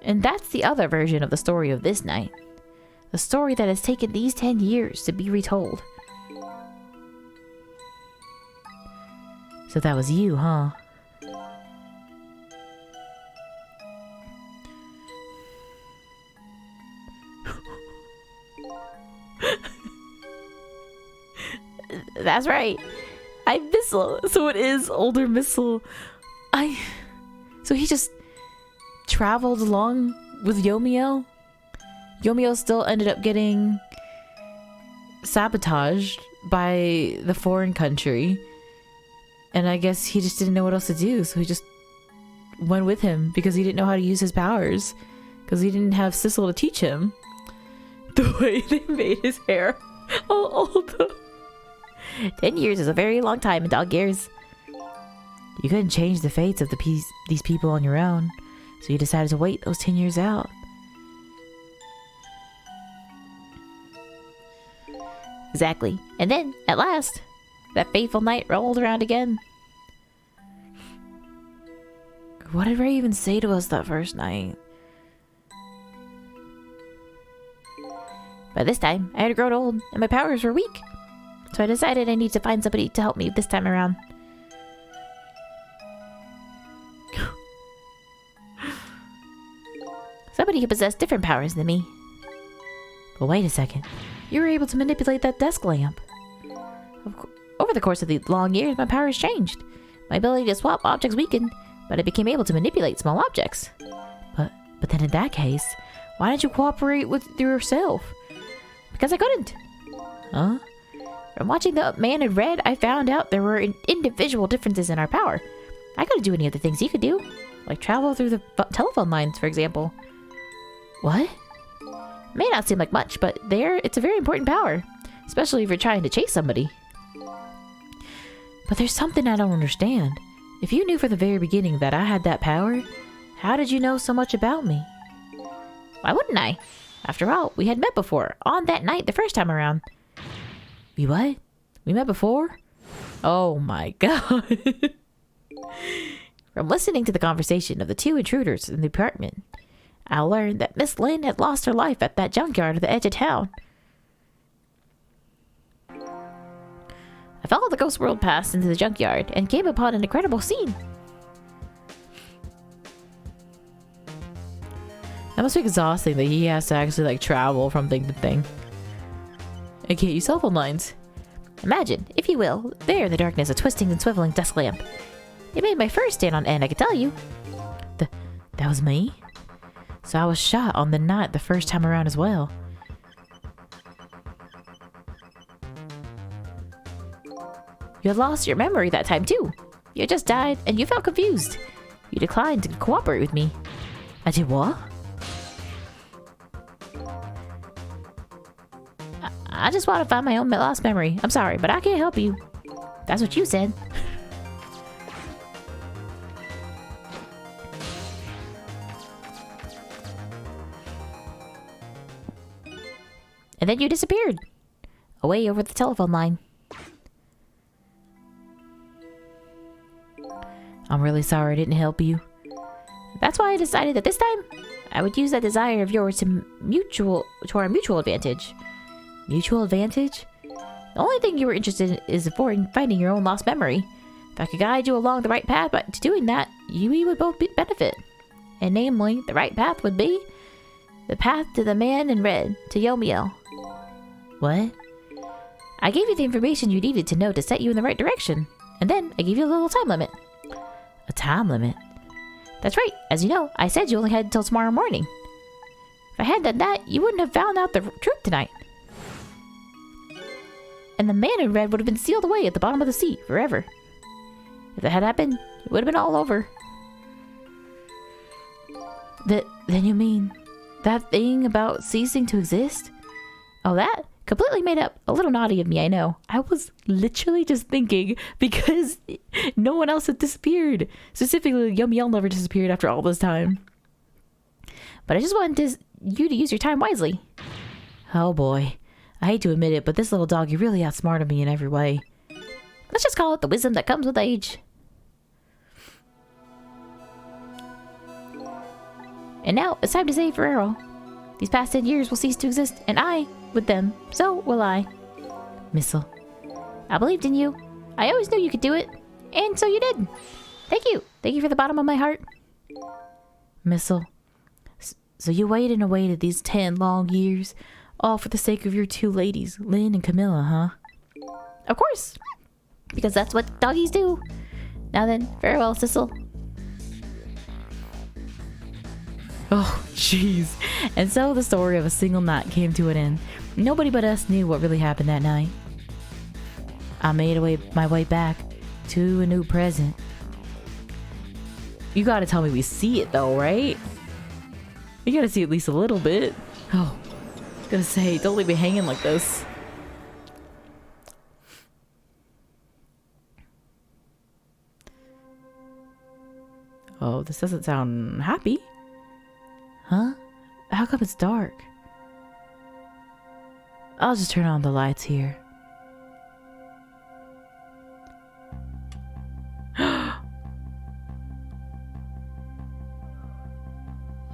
And that's the other version of the story of this night. The story that has taken these 10 years to be retold. So that was you, huh? That's right. I'm Missile. So it is older Missile. So he just traveled along with Yomiel? Yomiel still ended up getting sabotaged by the foreign country. And I guess he just didn't know what else to do. So he just went with him because he didn't know how to use his powers. Because he didn't have Sissel to teach him. The way they made his hair all old. 10 years is a very long time in dog years. You couldn't change the fates of these people on your own. So you decided to wait those 10 years out. Exactly. And then, at last, that fateful night rolled around again. What did Ray even say to us that first night? By this time, I had grown old, and my powers were weak. So I decided I need to find somebody to help me this time around. Somebody who possessed different powers than me. But wait a second. You were able to manipulate that desk lamp. Over the course of the long years, my powers changed. My ability to swap objects weakened, but I became able to manipulate small objects. But then in that case, why didn't you cooperate with yourself? Because I couldn't. Huh? From watching the man in red, I found out there were individual differences in our power. I couldn't do any of the things he could do, like travel through the telephone lines, for example. What? May not seem like much, but it's a very important power, especially if you're trying to chase somebody. But there's something I don't understand. If you knew from the very beginning that I had that power, how did you know so much about me? Why wouldn't I? After all, we had met before, on that night the first time around. We what? We met before? Oh my god. From listening to the conversation of the two intruders in the apartment, I learned that Miss Lynn had lost her life at that junkyard at the edge of town. I followed the ghost world past into the junkyard and came upon an incredible scene. That must be exhausting that he has to actually like travel from thing to thing. And can't use cell phone lines. Imagine, if you will, there in the darkness a twisting and swiveling desk lamp. It made my fur stand on end, I can tell you. That was me? So I was shot on the night the first time around as well. You had lost your memory that time too. You had just died and you felt confused. You declined to cooperate with me. I did what? I just want to find my own lost memory. I'm sorry, but I can't help you. That's what you said. And then you disappeared. Away over the telephone line. I'm really sorry I didn't help you. That's why I decided that this time, I would use that desire of yours to our mutual advantage. Mutual advantage? The only thing you were interested in is finding your own lost memory. If I could guide you along the right path, but to doing that, we would both benefit. And namely, the right path would be the path to the man in red, to Yomiel. What? I gave you the information you needed to know to set you in the right direction. And then I gave you a little time limit. A time limit? That's right. As you know, I said you only had until tomorrow morning. If I had done that, you wouldn't have found out the truth tonight. And the man in red would have been sealed away at the bottom of the sea forever. If that had happened, it would have been all over. Then you mean that thing about ceasing to exist? Oh, that? Completely made up. A little naughty of me, I know. I was literally just thinking because no one else had disappeared. Specifically, Yomiel never disappeared after all this time. But I just wanted you to use your time wisely. Oh boy. I hate to admit it, but this little doggy really outsmarted me in every way. Let's just call it the wisdom that comes with age. And now it's time to save Ferrero. These past 10 years will cease to exist, and I, with them, so will I. Missile. I believed in you. I always knew you could do it. And so you did. Thank you. Thank you for the bottom of my heart. Missile. So you waited and waited these 10 long years, all for the sake of your 2 ladies, Lynn and Camilla, huh? Of course. Because that's what doggies do. Now then, farewell, Sissel. Oh, jeez. And so the story of a single night came to an end. Nobody but us knew what really happened that night. I made my way back to a new present. You gotta tell me we see it though, right? You gotta see at least a little bit. Oh, I was gonna say, don't leave me hanging like this. Oh, this doesn't sound happy. Huh? How come it's dark? I'll just turn on the lights here.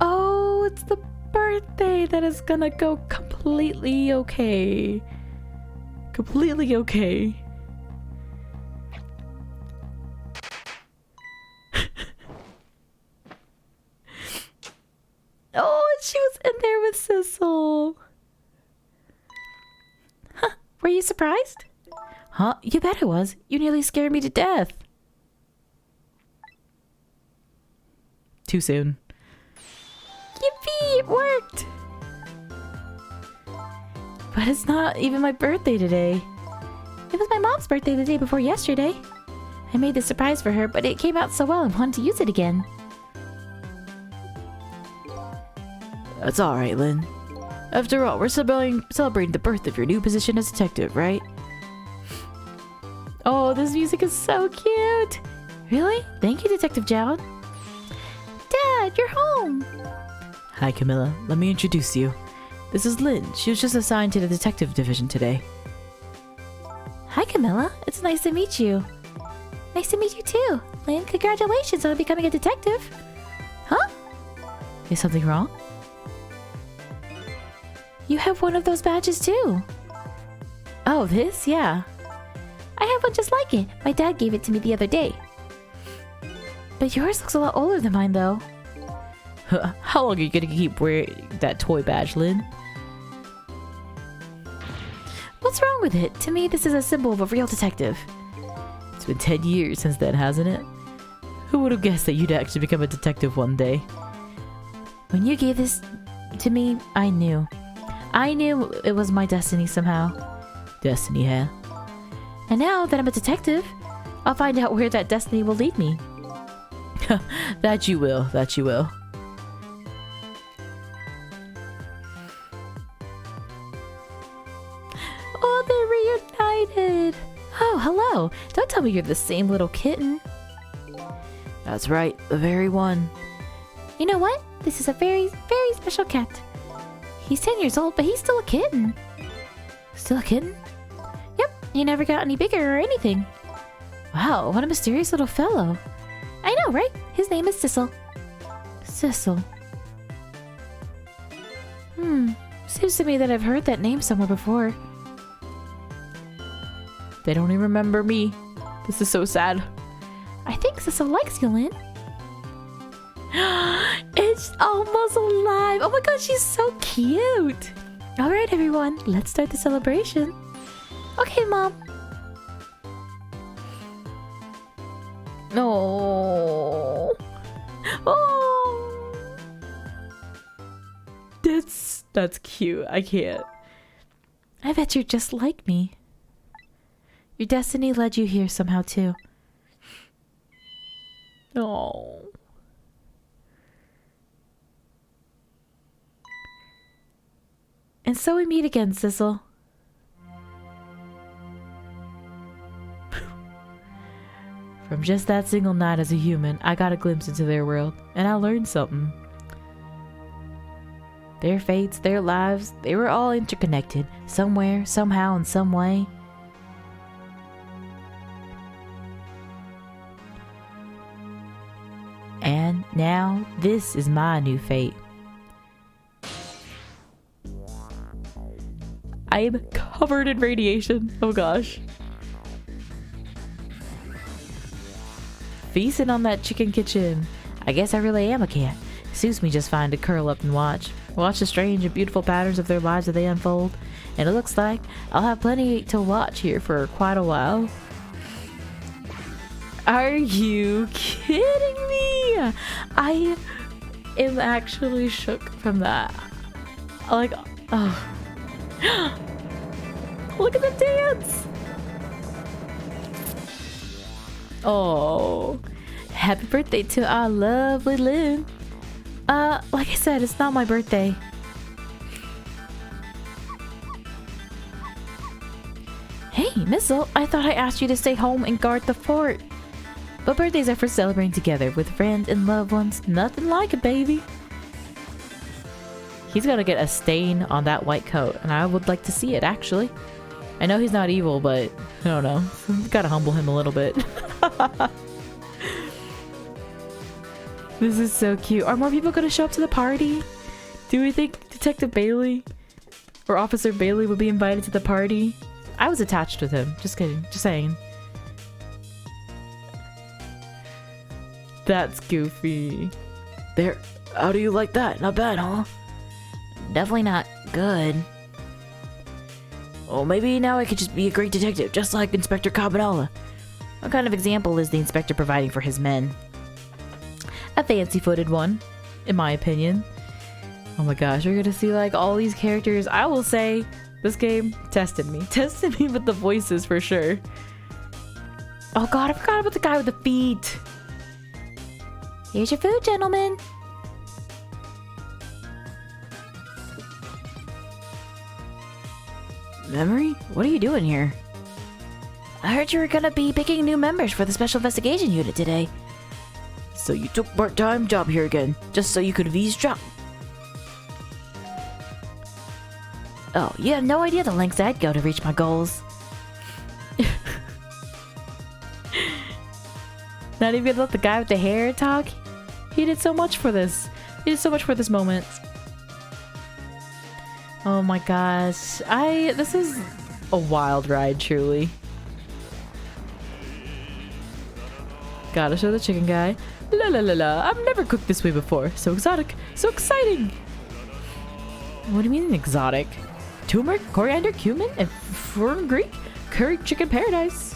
Oh, it's the birthday that is gonna go completely okay. Completely okay. Oh, she was in there with Sissel. Huh, were you surprised? Huh? You bet I was. You nearly scared me to death. Too soon. Yippee, it worked! But it's not even my birthday today. It was my mom's birthday the day before yesterday. I made this surprise for her, but it came out so well I wanted to use it again. That's alright, Lynn. After all, we're celebrating the birth of your new position as detective, right? Oh, this music is so cute! Really? Thank you, Detective Jowd. Dad, you're home! Hi, Camilla. Let me introduce you. This is Lynn. She was just assigned to the detective division today. Hi, Camilla. It's nice to meet you. Nice to meet you too. Lynn, congratulations on becoming a detective. Huh? Is something wrong? You have one of those badges too. Oh, this? Yeah. I have one just like it. My dad gave it to me the other day. But yours looks a lot older than mine, though. How long are you gonna keep wearing that toy badge, Lynn? What's wrong with it? To me, this is a symbol of a real detective. It's been 10 years since then, hasn't it? Who would have guessed that you'd actually become a detective one day? When you gave this to me, I knew. I knew it was my destiny somehow. Destiny, huh? And now that I'm a detective, I'll find out where that destiny will lead me. That you will, that you will. Oh, they're reunited! Oh, hello! Don't tell me you're the same little kitten. That's right, the very one. You know what? This is a very, very special cat. He's 10 years old, but he's still a kitten. Still a kitten? Yep, he never got any bigger or anything. Wow, what a mysterious little fellow. I know, right? His name is Sissel. Sissel. Seems to me that I've heard that name somewhere before. They don't even remember me. This is so sad. I think Sissel likes you, Lynn. It's almost alive. Oh my god, she's so cute. Alright, everyone, let's start the celebration. Okay, Mom. No. Oh. That's cute. I can't. I bet you're just like me. Your destiny led you here somehow, too. Oh. And so we meet again, Sissel. From just that single night as a human, I got a glimpse into their world, and I learned something. Their fates, their lives, they were all interconnected, somewhere, somehow, in some way. And now, this is my new fate. I am covered in radiation. Oh gosh. Feasting on that chicken kitchen. I guess I really am a cat. Suits me just fine to curl up and watch. Watch the strange and beautiful patterns of their lives as they unfold. And it looks like I'll have plenty to watch here for quite a while. Are you kidding me? I am actually shook from that. Like, oh. Look at the dance! Oh, happy birthday to our lovely Lynn. Like I said, it's not my birthday. Hey, Missile, I thought I asked you to stay home and guard the fort. But birthdays are for celebrating together with friends and loved ones. Nothing like it, baby. He's gonna get a stain on that white coat, and I would like to see it, actually. I know he's not evil, but I don't know. Gotta humble him a little bit. This is so cute. Are more people gonna show up to the party? Do we think Detective Bailey or Officer Bailey will be invited to the party? I was attached with him. Just kidding. Just saying. That's goofy. There. How do you like that? Not bad, huh? Definitely not good. Oh, maybe now I could just be a great detective, just like Inspector Cabanalla. What kind of example is the inspector providing for his men? A fancy-footed one, in my opinion. Oh my gosh, we're gonna see like all these characters. I will say, this game tested me. Tested me with the voices for sure. Oh god, I forgot about the guy with the feet. Here's your food, gentlemen. Memory? What are you doing here? I heard you were gonna be picking new members for the Special Investigation Unit today. So you took part-time job here again, just so you could eavesdrop? Oh, you have no idea the lengths I'd go to reach my goals. Not even gonna let the guy with the hair talk? He did so much for this. He did so much for this moment. Oh my gosh. This is a wild ride, truly. Gotta show the chicken guy. La la la la. I've never cooked this way before. So exotic. So exciting. What do you mean exotic? Turmeric, coriander, cumin, and firm Greek curried chicken paradise.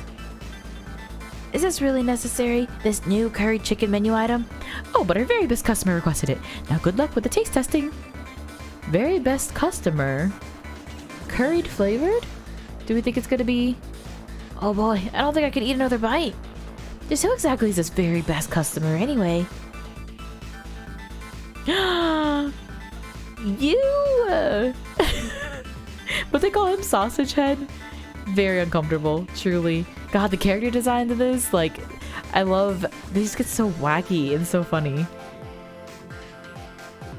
Is this really necessary? This new curried chicken menu item? Oh, but our very best customer requested it. Now good luck with the taste testing. Very best customer. Curried flavored? Do we think it's gonna be... Oh boy, I don't think I could eat another bite. Just who exactly is this very best customer anyway? You! But they call him Sausage Head? Very uncomfortable, truly. God, the character design to this, like, I love... They just get so wacky and so funny.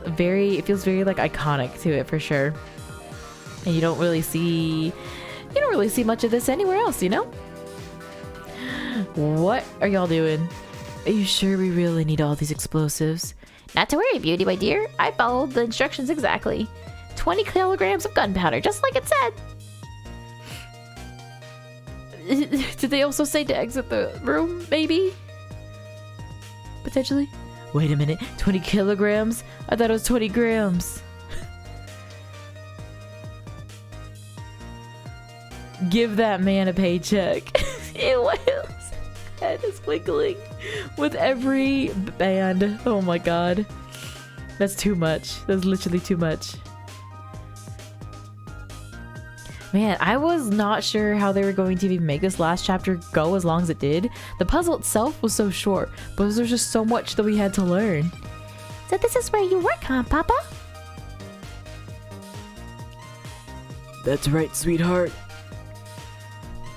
It feels very, like, iconic to it, for sure. And you don't really see much of this anywhere else, you know? What are y'all doing? Are you sure we really need all these explosives? Not to worry, Beauty, my dear. I followed the instructions exactly. 20 kilograms of gunpowder, just like it said. Did they also say to exit the room, maybe? Potentially? Wait a minute, 20 kilograms? I thought it was 20 grams. Give that man a paycheck. Ew, his head is wiggling with every band. Oh my god. That's too much. That's literally too much. Man, I was not sure how they were going to even make this last chapter go as long as it did. The puzzle itself was so short, but there's just so much that we had to learn. So this is where you work, huh, Papa? That's right, sweetheart.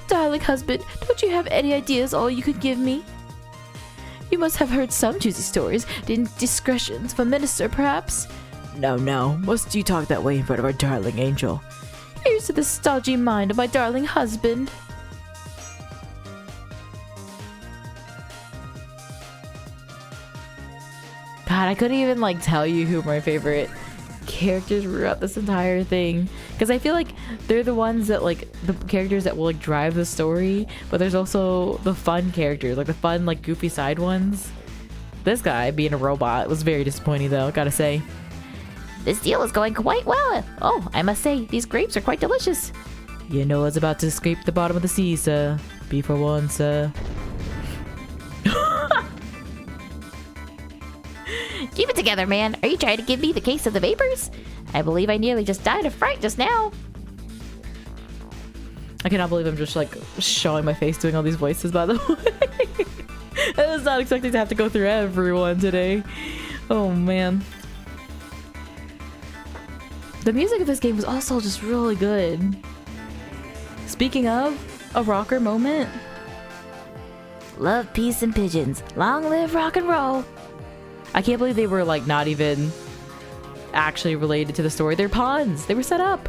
Darling husband, don't you have any ideas all you could give me? You must have heard some juicy stories. The indiscretions of a minister, perhaps? No, no. Must you talk that way in front of our darling angel? Here's to the stodgy mind of my darling husband. God, I couldn't even like tell you who my favorite characters were throughout this entire thing, because I feel like they're the ones that like the characters that will like drive the story, but there's also the fun characters, like the fun like goofy side ones. This guy being a robot was very disappointing though, gotta say. This deal is going quite well. Oh, I must say, these grapes are quite delicious. You know, I was about to scrape the bottom of the sea, sir. Be for one, sir. Keep it together, man. Are you trying to give me the case of the vapors? I believe I nearly just died of fright just now. I cannot believe I'm just like showing my face doing all these voices, by the way. I was not expecting to have to go through everyone today. Oh man. The music of this game was also just really good. Speaking of a rocker moment. Love, peace, and pigeons. Long live rock and roll. I can't believe they were like not even actually related to the story. They're pawns. They were set up.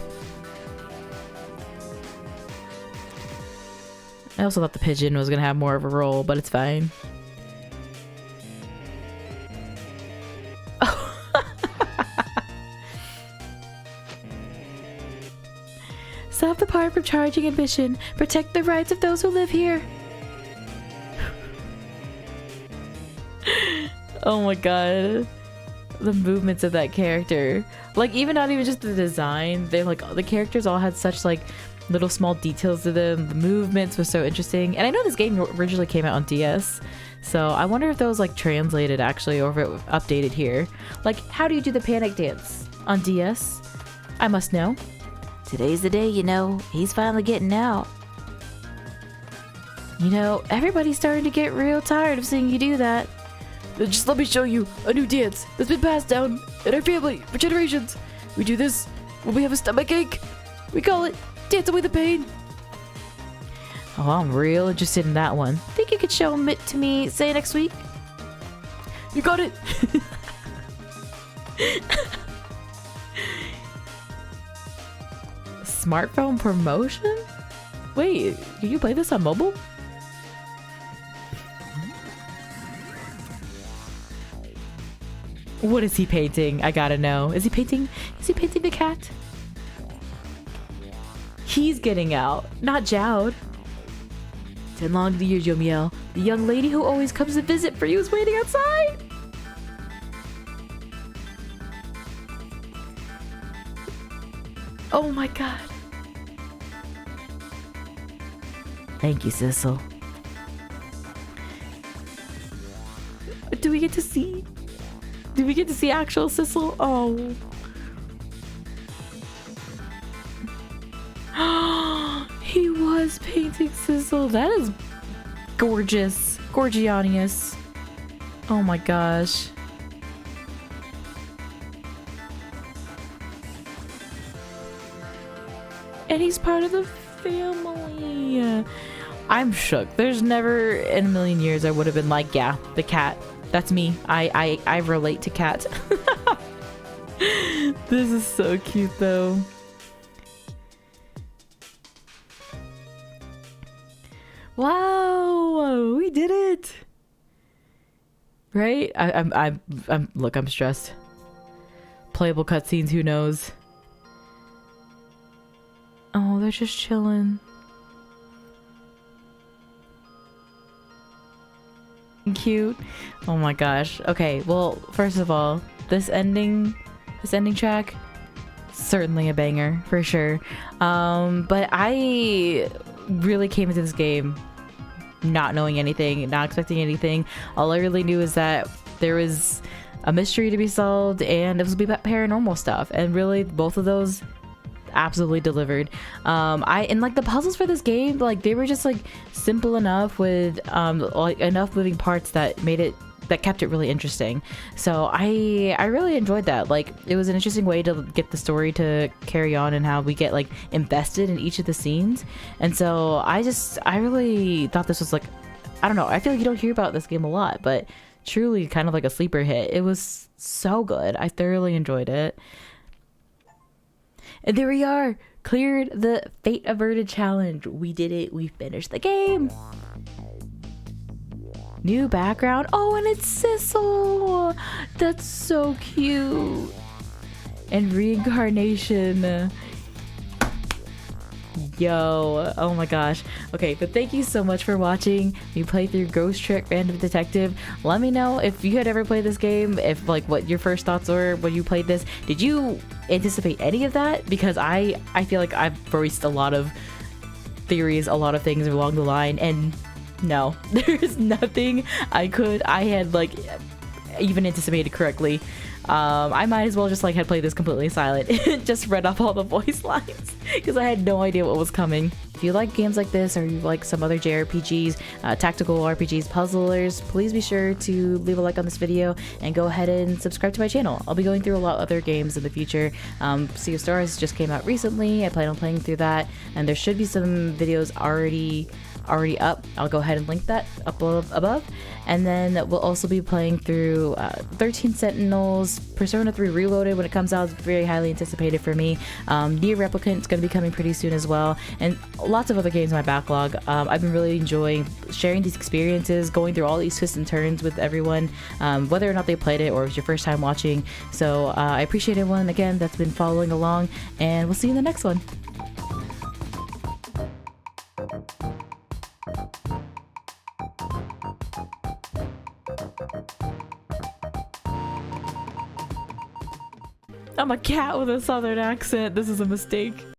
I also thought the pigeon was gonna have more of a role, but it's fine. Stop the part from charging admission. Protect the rights of those who live here. Oh my god. The movements of that character. Like, even not even just the design. They like the characters all had such like little small details to them. The movements were so interesting. And I know this game originally came out on DS. So I wonder if those like translated actually, or if it was updated here. Like, how do you do the panic dance on DS? I must know. Today's the day, you know. He's finally getting out. You know, everybody's starting to get real tired of seeing you do that. Just let me show you a new dance that's been passed down in our family for generations. We do this when we have a stomachache. We call it Dance Away the Pain. Oh, I'm real interested in that one. Think you could show it to me, say, next week? You got it! Smartphone promotion? Wait, can you play this on mobile? What is he painting? I gotta know. Is he painting the cat? He's getting out, not Jowd. 10 long years, Yomiel. The young lady who always comes to visit for you is waiting outside. Oh my god. Thank you, Sissel. Do we get to see? Do we get to see actual Sissel? Oh. He was painting Sissel. That is gorgeous. Gorgianius. Oh my gosh. And he's part of the family. I'm shook. There's never in a million years I would have been like, yeah, the cat. That's me. I relate to cat. This is so cute though. Wow, we did it. Right? Look, I'm stressed. Playable cutscenes, who knows? Oh, they're just chilling. Cute. Oh my gosh. Okay, well, first of all, this ending track, certainly a banger for sure. But I really came into this game not knowing anything, not expecting anything. All I really knew is that there was a mystery to be solved and it was gonna be about paranormal stuff, and really both of those absolutely delivered. And like the puzzles for this game, like they were just like simple enough with like enough moving parts that kept it really interesting. So I really enjoyed that. Like it was an interesting way to get the story to carry on and how we get like invested in each of the scenes. And so I really thought this was like I don't know, I feel like you don't hear about this game a lot, but truly kind of like a sleeper hit. It was so good. I thoroughly enjoyed it. And there we are, cleared the Fate Averted challenge. We did it. We finished the game. New background. Oh, and it's Sissel. That's so cute. And reincarnation. Yo, oh my gosh. Okay, but thank you so much for watching me play through Ghost Trick Random Detective. Let me know if you had ever played this game, if like what your first thoughts were when you played this. Did you anticipate any of that? Because I feel like I've voiced a lot of theories, a lot of things along the line, and no, there's nothing I had like even anticipated correctly. I might as well just like had played this completely silent and just read off all the voice lines because I had no idea what was coming. If you like games like this or you like some other JRPGs, tactical RPGs, puzzlers, please be sure to leave a like on this video and go ahead and subscribe to my channel. I'll be going through a lot of other games in the future. Sea of Stars just came out recently. I plan on playing through that, and there should be some videos already up. I'll go ahead and link that up above. And then we'll also be playing through 13 Sentinels, Persona 3 Reloaded when it comes out. It's very highly anticipated for me. Nier Replicant is going to be coming pretty soon as well, and lots of other games in my backlog. I've been really enjoying sharing these experiences, going through all these twists and turns with everyone, whether or not they played it or it's your first time watching. So I appreciate everyone again that's been following along, and we'll see you in the next one. I'm a cat with a southern accent. This is a mistake.